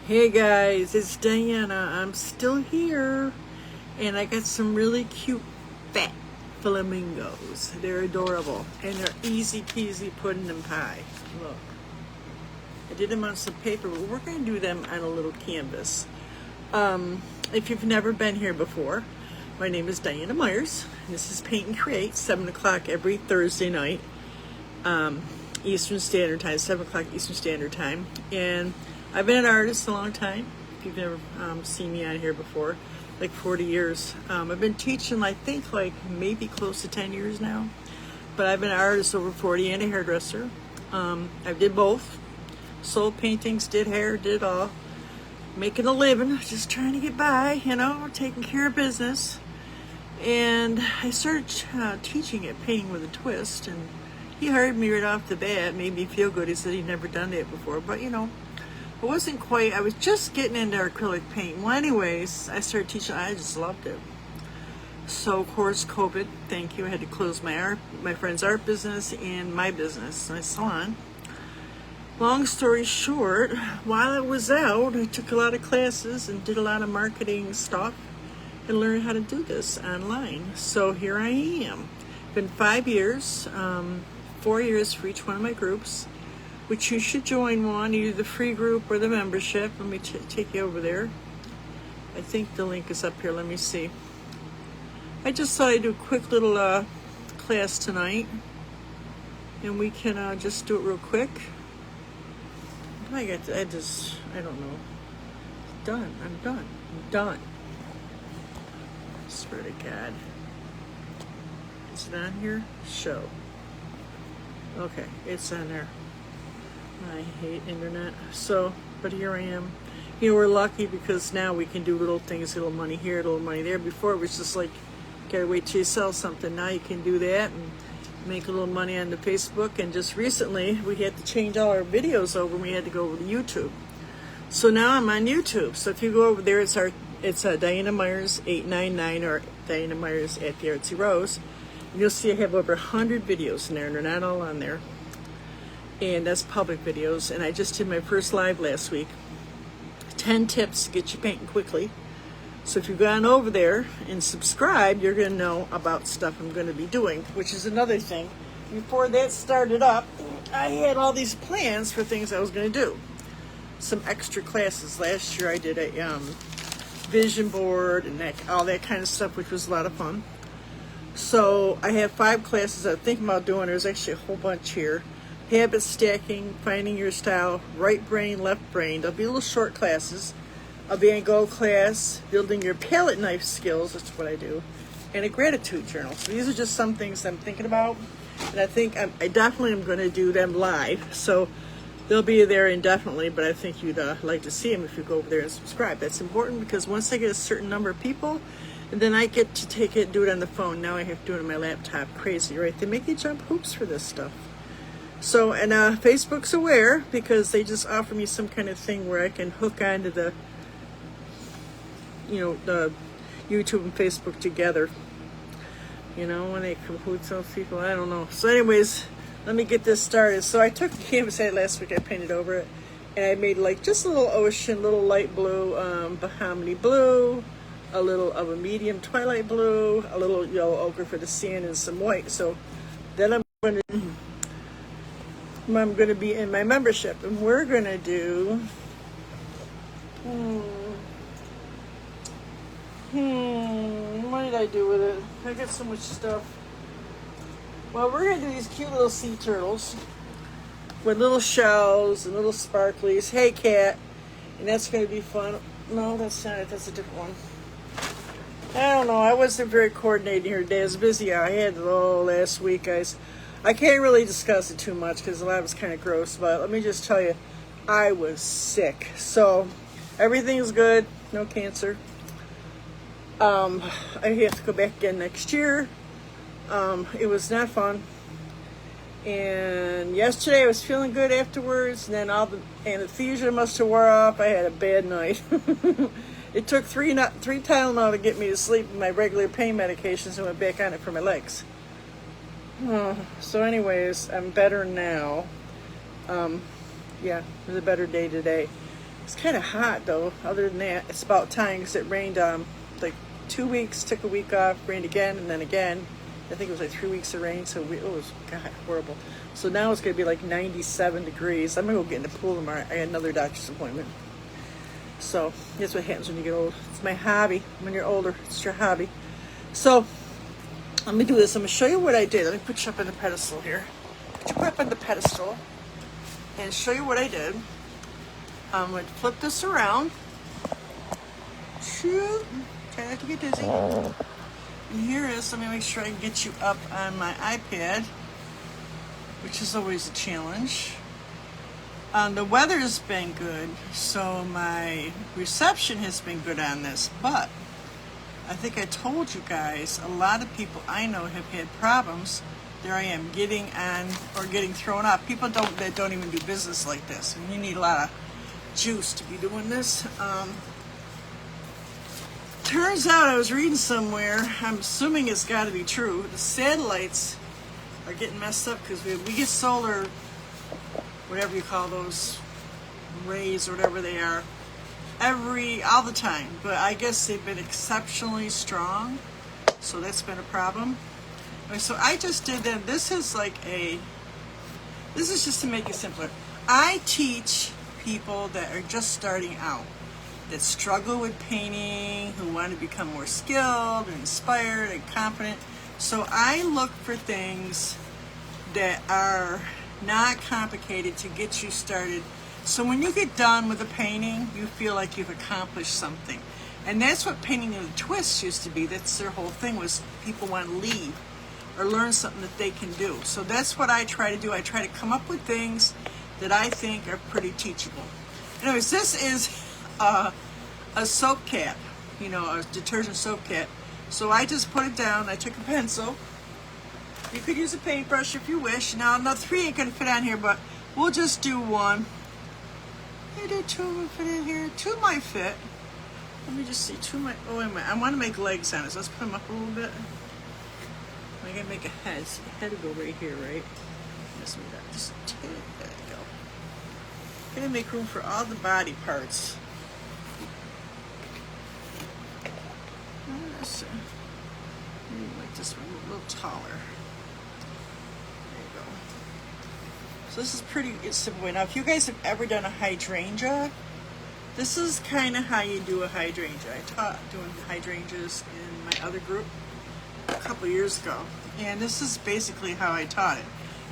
Hey guys, it's Diana. I'm still here, and I got some really cute fat flamingos. They're adorable, and they're easy peasy pudding and pie. Look, I did them on some paper, but we're going to do them on a little canvas. If you've never been here before, my name is Diana Myers. And this is Paint and Create, 7 o'clock every Thursday night, Eastern Standard Time, 7 o'clock Eastern Standard Time, and I've been an artist a long time. If you've never seen me on here before, like 40 years. I've been teaching, I think, maybe close to 10 years now. But I've been an artist over 40 and a hairdresser. I did both. Sold paintings, did hair, did all. Making a living, just trying to get by, taking care of business. And I started teaching at Painting with a Twist. And he hired me right off the bat. Made me feel good. He said he'd never done that before. But, it wasn't quite, I was just getting into acrylic paint. Well, anyways, I started teaching, I just loved it. So, of course, COVID, thank you, I had to close my friend's art business and my business, my salon. Long story short, while I was out, I took a lot of classes and did a lot of marketing stuff and learned how to do this online. So here I am. Been 5 years, 4 years for each one of my groups, which you should join one, either the free group or the membership. Let me take you over there. I think the link is up here. Let me see. I just thought I'd do a quick little class tonight, and we can just do it real quick. I don't know. Done. I'm done. I swear to God. Is it on here? Show. Okay, it's on there. I hate internet. So, but here I am. We're lucky because now we can do little things, little money here, little money there. Before it was just like, gotta wait till you sell something. Now you can do that and make a little money on the Facebook. And just recently, we had to change all our videos over. And we had to go over to YouTube. So now I'm on YouTube. So if you go over there, it's Diana Myers 899 or Diana Myers at the Artsy Rose. And you'll see I have over 100 videos in there, and they're not all on there. And that's public videos. And I just did my first live last week. 10 tips to get you painting quickly. So if you've gone over there and subscribed, you're going to know about stuff I'm going to be doing, which is another thing. Before that started up, I had all these plans for things I was going to do. Some extra classes. Last year I did a vision board and all that kind of stuff, which was a lot of fun. So I have 5 classes I'm thinking about doing. There's actually a whole bunch here. Habit stacking, finding your style, right brain, left brain. There'll be little short classes. I'll be in a gold class, building your palette knife skills, that's what I do, and a gratitude journal. So these are just some things I'm thinking about, and I think I definitely am going to do them live. So they'll be there indefinitely, but I think you'd like to see them if you go over there and subscribe. That's important because once I get a certain number of people, and then I get to take it and do it on the phone. Now I have to do it on my laptop. Crazy, right? They make you jump hoops for this stuff. So, and Facebook's aware because they just offer me some kind of thing where I can hook onto the, the YouTube and Facebook together. When they cahoot those people, I don't know. So anyways, let me get this started. So I took a canvas I had last week, I painted over it, and I made just a little ocean, little light blue, Bahama blue, a little of a medium twilight blue, a little yellow ochre for the sand, and some white. So then I'm going to be in my membership, and we're going to do what did I do with it? I got so much stuff. Well, we're going to do these cute little sea turtles with little shells and little sparklies. Hey, cat. And that's going to be fun. No, that's not it. That's a different one. I don't know. I wasn't very coordinated here today. I was busy. I had last week, guys. I can't really discuss it too much because a lot of it's kind of gross, but let me just tell you, I was sick. So everything's good, no cancer. I have to go back again next year. It was not fun. And yesterday I was feeling good afterwards, and then all the anesthesia must have wore off. I had a bad night. It took three Tylenol to get me to sleep with my regular pain medications and went back on it for my legs. So anyways, I'm better now. Yeah, it was a better day today. It's kind of hot though. Other than that, it's about time because it rained like 2 weeks, took a week off, rained again, and then again. I think it was like 3 weeks of rain, so it was, God, horrible. So now it's going to be like 97 degrees. I'm going to go get in the pool tomorrow. I got another doctor's appointment. So that's what happens when you get old. It's my hobby. When you're older, it's your hobby. So let me do this. I'm going to show you what I did. Let me put you up on the pedestal here. Put you up on the pedestal and show you what I did. I'm going to flip this around. Shoot. Try not to get dizzy. And here is, let me make sure I can get you up on my iPad, which is always a challenge. The weather's been good, so my reception has been good on this, but I think I told you guys, a lot of people I know have had problems. There I am getting on or getting thrown off. People that don't even do business like this, and you need a lot of juice to be doing this. Turns out I was reading somewhere, I'm assuming it's got to be true, the satellites are getting messed up because we get solar, whatever you call those, rays or whatever they are, all the time. But I guess they've been exceptionally strong, so that's been a problem. Okay, so I just did that. This is just to make it simpler. I teach people that are just starting out, that struggle with painting, who want to become more skilled and inspired and confident. So I look for things that are not complicated to get you started. So when you get done with a painting, you feel like you've accomplished something. And that's what Painting in a Twist used to be. That's their whole thing, was people want to leave or learn something that they can do. So that's what I try to do. I try to come up with things that I think are pretty teachable. Anyways, this is a soap cap, a detergent soap cap. So I just put it down. I took a pencil. You could use a paintbrush if you wish. Now 3 ain't gonna fit on here, but we'll just do 1. I do 2 would fit in here. 2 might fit. Let me just see. 2 might. Oh wait a minute. I want to make legs on it. So let's put them up a little bit. I gotta make a head. So the head will go right here, right? Just there you go. Gotta make room for all the body parts. Maybe make this one a little taller. There you go. So this is pretty simple. Now, if you guys have ever done a hydrangea, this is kind of how you do a hydrangea. I taught doing hydrangeas in my other group a couple years ago, and this is basically how I taught it.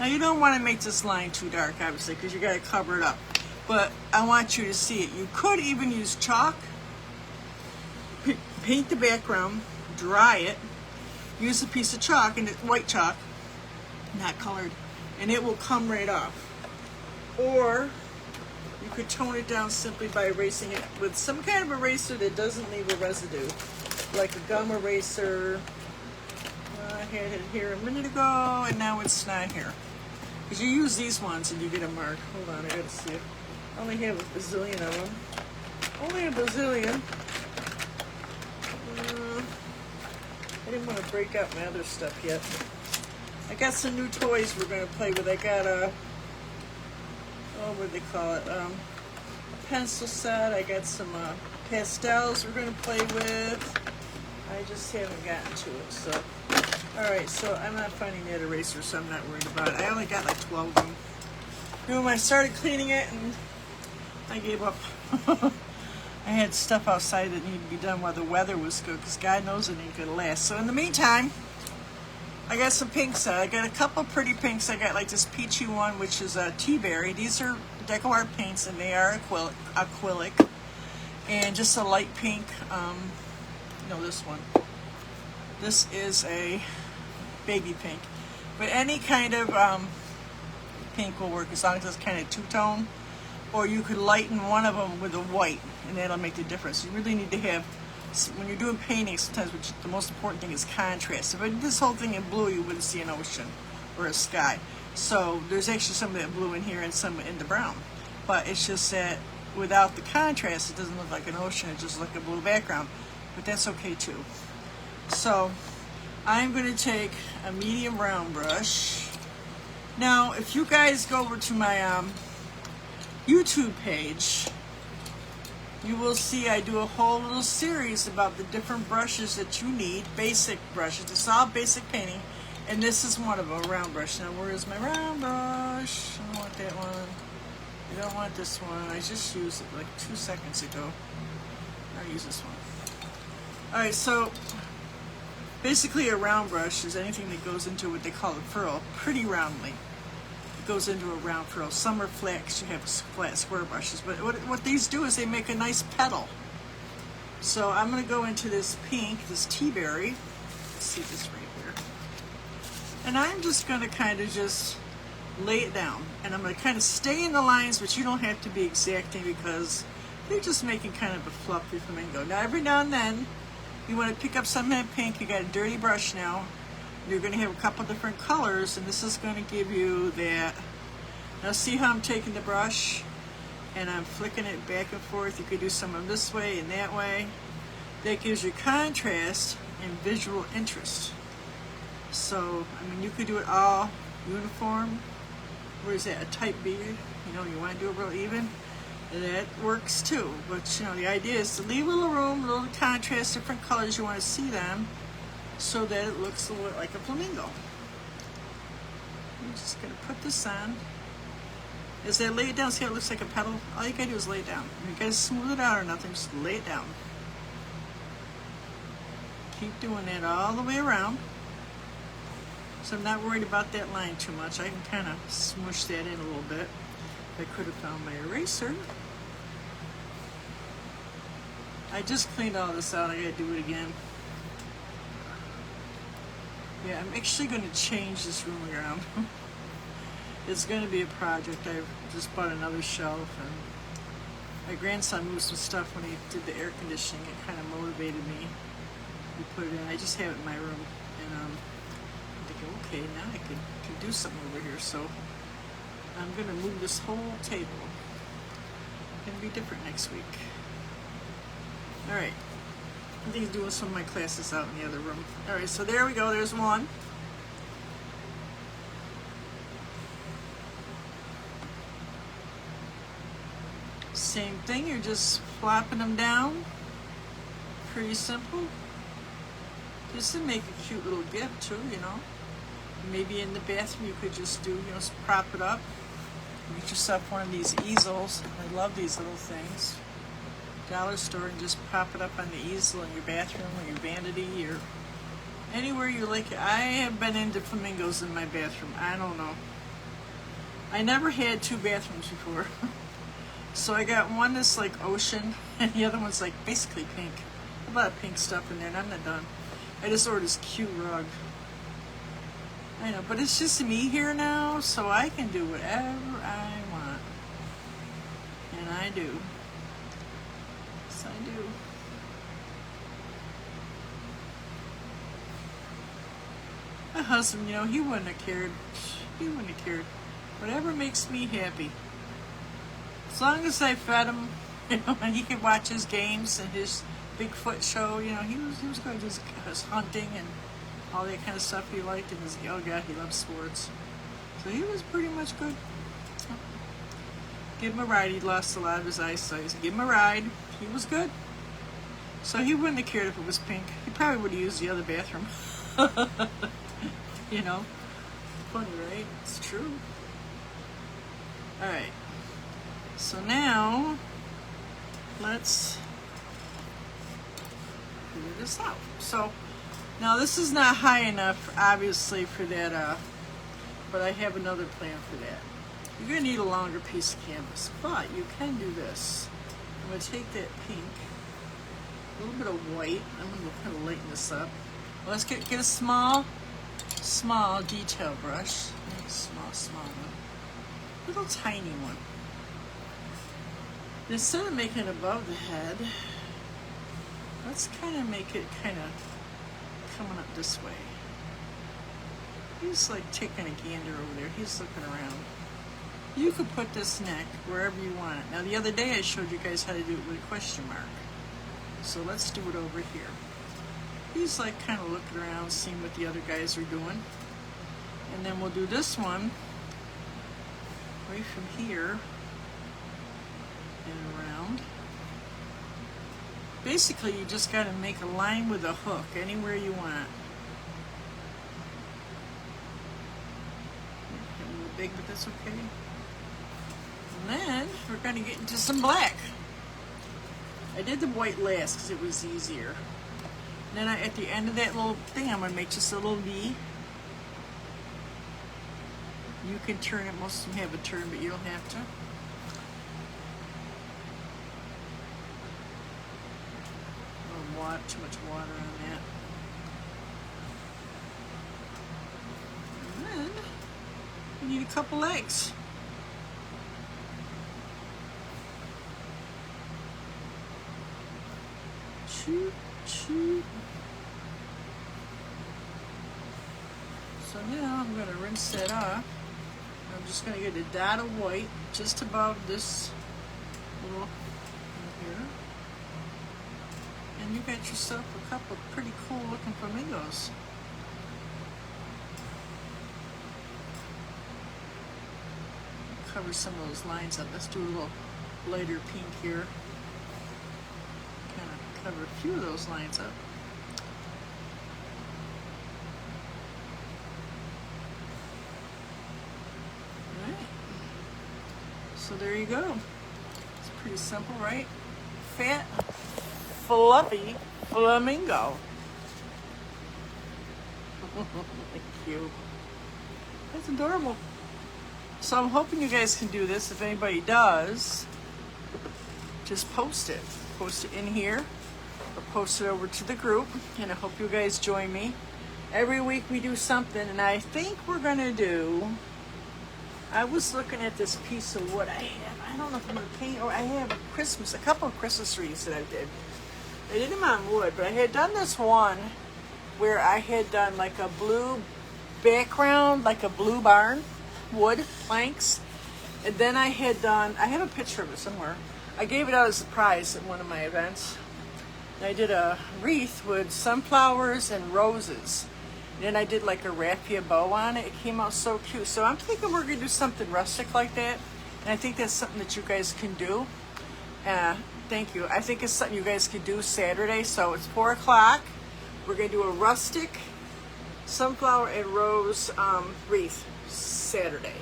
Now, you don't want to make this line too dark, obviously, because you got to cover it up. But I want you to see it. You could even use chalk, paint the background, dry it, use a piece of chalk, and white chalk, not colored, and it will come right off. Or you could tone it down simply by erasing it with some kind of eraser that doesn't leave a residue, like a gum eraser. I had it here a minute ago, and now it's not here. Because you use these ones and you get a mark. Hold on, I gotta see it. I only have a bazillion of them. Only a bazillion. I didn't want to break out my other stuff yet. I got some new toys we're going to play with. I got what do they call it? A pencil set. I got some pastels we're going to play with. I just haven't gotten to it. So, alright, so I'm not finding that eraser, so I'm not worried about it. I only got like 12 of them. When I started cleaning it, and I gave up. I had stuff outside that needed to be done while the weather was good, because God knows it ain't going to last. So in the meantime, I got some pinks. I got a couple pretty pinks. I got like this peachy one, which is a tea berry. These are Deco Art paints, and they are acrylic. And just a light pink. No, this one. This is a baby pink. But any kind of pink will work, as long as it's kind of two-tone. Or you could lighten one of them with a white, and that'll make the difference. You really need to have, when you're doing painting, sometimes the most important thing is contrast. If I did this whole thing in blue, you wouldn't see an ocean or a sky. So there's actually some of that blue in here and some in the brown. But it's just that without the contrast, it doesn't look like an ocean, it just looks like a blue background. But that's okay too. So I'm going to take a medium round brush. Now, if you guys go over to my YouTube page, you will see I do a whole little series about the different brushes that you need, basic brushes. It's all basic painting, and this is one of them, a round brush. Now where is my round brush? I don't want that one. I don't want this one. I just used it like 2 seconds ago. I'll use this one. Alright, so basically a round brush is anything that goes into what they call a furrow, pretty roundly. It goes into a round furrow. Some are flat because you have flat square brushes, but what these do is they make a nice petal. So I'm going to go into this pink, this tea berry. Let's see this right here. And I'm just going to kind of just lay it down. And I'm going to kind of stay in the lines, but you don't have to be exacting because they're just making kind of a fluffy flamingo. Now every now and then, you want to pick up some of that pink. You got a dirty brush now. You're going to have a couple different colors, and this is going to give you that. Now see how I'm taking the brush and I'm flicking it back and forth. You could do some of this way and that way. That gives you contrast and visual interest. So, I mean, you could do it all uniform. Where is that? A type B? You know, you want to do it real even. That works too, but you know, the idea is to leave a little room, a little contrast, different colors you want to see them, so that it looks a little like a flamingo. I'm just going to put this on. As I lay it down, see how it looks like a petal? All you got to do is lay it down. You got to smooth it out or nothing, just lay it down. Keep doing that all the way around. So I'm not worried about that line too much. I can kind of smush that in a little bit. I could have found my eraser. I just cleaned all this out. I gotta do it again. Yeah, I'm actually going to change this room around. It's going to be a project. I've just bought another shelf, and my grandson moved some stuff when he did the air conditioning. It kind of motivated me to put it in. I just have it in my room, and I'm thinking, okay, now I can do something over here. So I'm going to move this whole table. It's going to be different next week. All right. I think he's doing some of my classes out in the other room. All right, so there we go. There's one. Same thing. You're just flopping them down. Pretty simple. Just to make a cute little gift too, you know. Maybe in the bathroom you could just do, you know, prop it up. Get yourself one of these easels. I love these little things. Dollar store, and just prop it up on the easel in your bathroom or your vanity or anywhere you like it. I have been into flamingos in my bathroom. I don't know. I never had two bathrooms before. So I got one that's like ocean and the other one's like basically pink. A lot of pink stuff in there, and I'm not done. I just ordered this cute rug. I know, but it's just me here now, so I can do whatever I want. And I do. Yes, I do. My husband, you know, he wouldn't have cared. He wouldn't have cared. Whatever makes me happy. As long as I fed him, you know, and he could watch his games and his Bigfoot show, you know, he was good. His hunting and all that kind of stuff he liked, and his, oh God, he loves sports. So he was pretty much good. Give him a ride. He lost a lot of his eyesight. So give him a ride. He was good. So he wouldn't have cared if it was pink. He probably would have used the other bathroom. You know? Funny, right? It's true. Alright. So now, let's figure this out. So, now this is not high enough, obviously, for that, but I have another plan for that. You're going to need a longer piece of canvas, but you can do this. I'm going to take that pink, a little bit of white. I'm going to kind of lighten this up. Well, let's get a small detail brush. Small one. Little tiny one. Instead of making it above the head, let's kind of make it kind of coming up this way. He's like taking a gander over there. He's looking around. You could put this neck wherever you want it. Now the other day I showed you guys how to do it with a question mark. So let's do it over here. He's like kind of looking around, seeing what the other guys are doing. And then we'll do this one right from here and around. Basically, you just got to make a line with a hook anywhere you want. A little big, but that's okay. And then we're going to get into some black. I did the white last because it was easier. And then at the end of that little thing, I'm going to make just a little V. You can turn it. Most of them have a turn, but you don't have to. Too much water on that. And then you need a couple eggs. Choo, choo. So now I'm going to rinse that off. I'm just going to get a dot of white just above this little here. And you got yourself a couple of pretty cool looking flamingos. Cover some of those lines up. Let's do a little lighter pink here. Kind of cover a few of those lines up. Alright. So there you go. It's pretty simple, right? Fat, fluffy flamingo. Cute. That's adorable. So I'm hoping you guys can do this. If anybody does, just post it. Post it in here or post it over to the group. And I hope you guys join me. Every week we do something, and I think we're gonna do, I was looking at this piece of wood I have. I don't know if I'm gonna paint, or I have a couple of Christmas trees that I did. I did them on wood, but I had done this one where I had done like a blue background, like a blue barn, wood planks. And then I had done, I have a picture of it somewhere. I gave it out as a prize at one of my events. And I did a wreath with sunflowers and roses. And then I did like a raffia bow on it. It came out so cute. So I'm thinking we're gonna do something rustic like that. And I think that's something that you guys can do. Thank you. I think it's something you guys could do Saturday. So it's 4 o'clock. We're going to do a rustic sunflower and rose wreath Saturday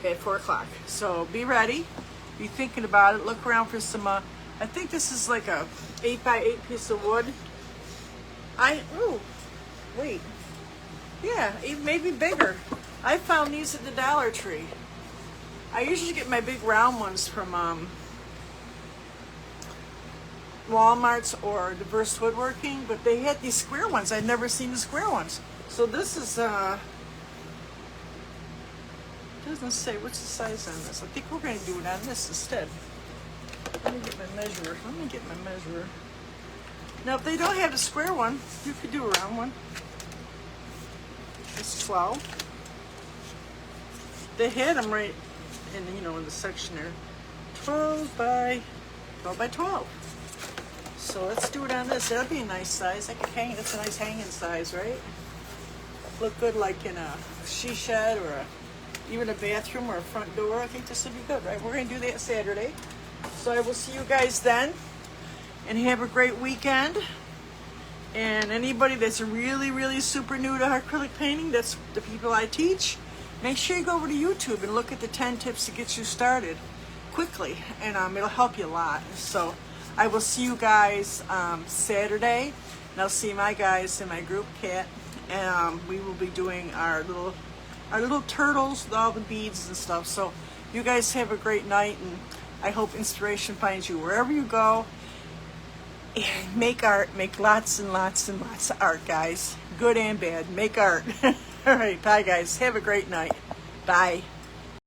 at 4 o'clock. So be ready. Be thinking about it. Look around for some, I think this is like a 8x8 piece of wood. Wait. Yeah, maybe bigger. I found these at the Dollar Tree. I usually get my big round ones from Walmart's or Diverse Woodworking, but they had these square ones. I'd never seen the square ones. So this is, doesn't say what's the size on this. I think we're going to do it on this instead. Let me get my measure. Now, if they don't have a square one, you could do a round one. It's 12. They had them right in, in the section there. 12 by 12. So let's do it on this. That'll be a nice size. I can hang. That's a nice hanging size, right? Look good like in a she shed or even a bathroom or a front door. I think this would be good, right? We're going to do that Saturday. So I will see you guys then. And have a great weekend. And anybody that's really, really super new to acrylic painting, that's the people I teach, make sure you go over to YouTube and look at the 10 tips to get you started quickly. And it'll help you a lot. So I will see you guys Saturday, and I'll see my guys in my group, Kat, and we will be doing our little turtles with all the beads and stuff. So you guys have a great night, and I hope inspiration finds you wherever you go. And make art, make lots and lots and lots of art, guys. Good and bad, make art. All right, bye guys, have a great night. Bye.